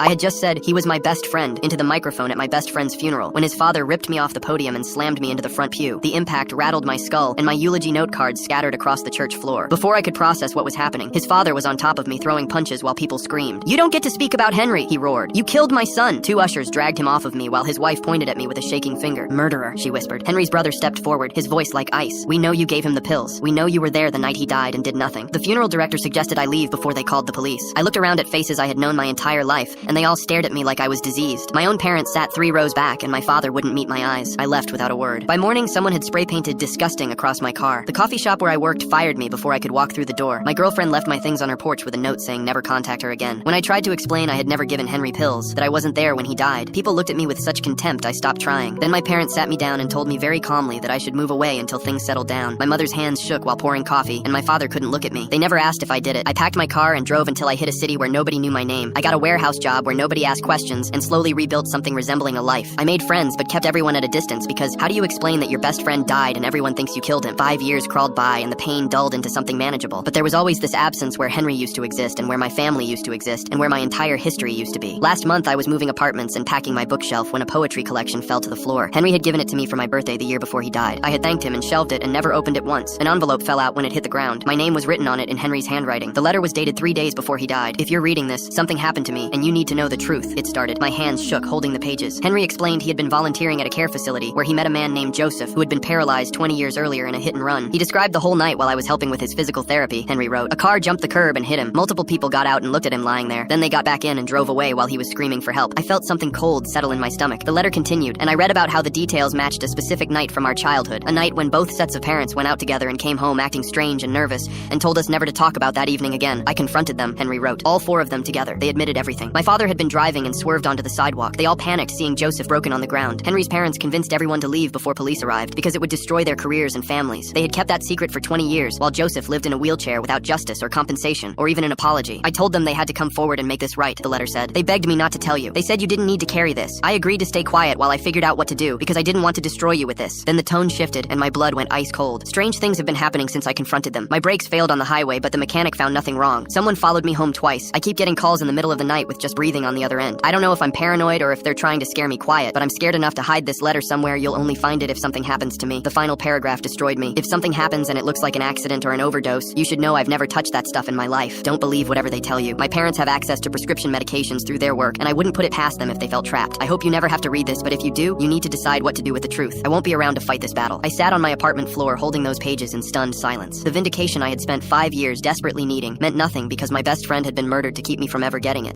I had just said he was my best friend into the microphone at my best friend's funeral when his father ripped me off the podium and slammed me into the front pew. The impact rattled my skull, and my eulogy note cards scattered across the church floor. Before I could process what was happening, his father was on top of me throwing punches while people screamed. "You don't get to speak about Henry," he roared. "You killed my son." Two ushers dragged him off of me while his wife pointed at me with a shaking finger. "Murderer," she whispered. Henry's brother stepped forward, his voice like ice. "We know you gave him the pills. We know you were there the night he died and did nothing." The funeral director suggested I leave before they called the police. I looked around at faces I had known my entire life, and they all stared at me like I was diseased. My own parents sat 3 rows back, and my father wouldn't meet my eyes. I left without a word. By morning, someone had spray-painted "disgusting" across my car. The coffee shop where I worked fired me before I could walk through the door. My girlfriend left my things on her porch with a note saying never contact her again. When I tried to explain I had never given Henry pills, that I wasn't there when he died, people looked at me with such contempt I stopped trying. Then my parents sat me down and told me very calmly that I should move away until things settled down. My mother's hands shook while pouring coffee, and my father couldn't look at me. They never asked if I did it. I packed my car and drove until I hit a city where nobody knew my name. I got a warehouse job where nobody asked questions and slowly rebuilt something resembling a life. I made friends but kept everyone at a distance because how do you explain that your best friend died and everyone thinks you killed him? 5 years crawled by and the pain dulled into something manageable. But there was always this absence where Henry used to exist and where my family used to exist and where my entire history used to be. Last month I was moving apartments and packing my bookshelf when a poetry collection fell to the floor. Henry had given it to me for my birthday the year before he died. I had thanked him and shelved it and never opened it once. An envelope fell out when it hit the ground. My name was written on it in Henry's handwriting. The letter was dated 3 days before he died. "If you're reading this, something happened to me and you need to know the truth," it started. My hands shook holding the pages. Henry explained he had been volunteering at a care facility where he met a man named Joseph who had been paralyzed 20 years earlier in a hit and run. He described the whole night while I was helping with his physical therapy, Henry wrote. "A car jumped the curb and hit him. Multiple people got out and looked at him lying there. Then they got back in and drove away while he was screaming for help. I felt something cold settle in my stomach." The letter continued, and I read about how the details matched a specific night from our childhood, a night when both sets of parents went out together and came home acting strange and nervous, and told us never to talk about that evening again. "I confronted them," Henry wrote. "All 4 of them together. They admitted everything. My father had been driving and swerved onto the sidewalk. They all panicked seeing Joseph broken on the ground. Henry's parents convinced everyone to leave before police arrived because it would destroy their careers and families. They had kept that secret for 20 years, while Joseph lived in a wheelchair without justice or compensation, or even an apology. I told them they had to come forward and make this right," the letter said. "They begged me not to tell you. They said you didn't need to carry this. I agreed to stay quiet while I figured out what to do because I didn't want to destroy you with this." Then the tone shifted and my blood went ice cold. Strange things have been happening since I confronted them. My brakes failed on the highway, but the mechanic found nothing wrong. Someone followed me home twice. I keep getting calls in the middle of the night with just breathing on the other end. I don't know if I'm paranoid or if they're trying to scare me quiet, but I'm scared enough to hide this letter somewhere. You'll only find it if something happens to me. The final paragraph destroyed me. If something happens and it looks like an accident or an overdose, you should know I've never touched that stuff in my life. Don't believe whatever they tell you. My parents have access to prescription medications through their work, and I wouldn't put it past them if they felt trapped. I hope you never have to read this, but if you do, you need to decide what to do with the truth. I won't be around to fight this battle." I sat on my apartment floor holding those pages in stunned silence. The vindication I had spent 5 years desperately needing meant nothing because my best friend had been murdered to keep me from ever getting it.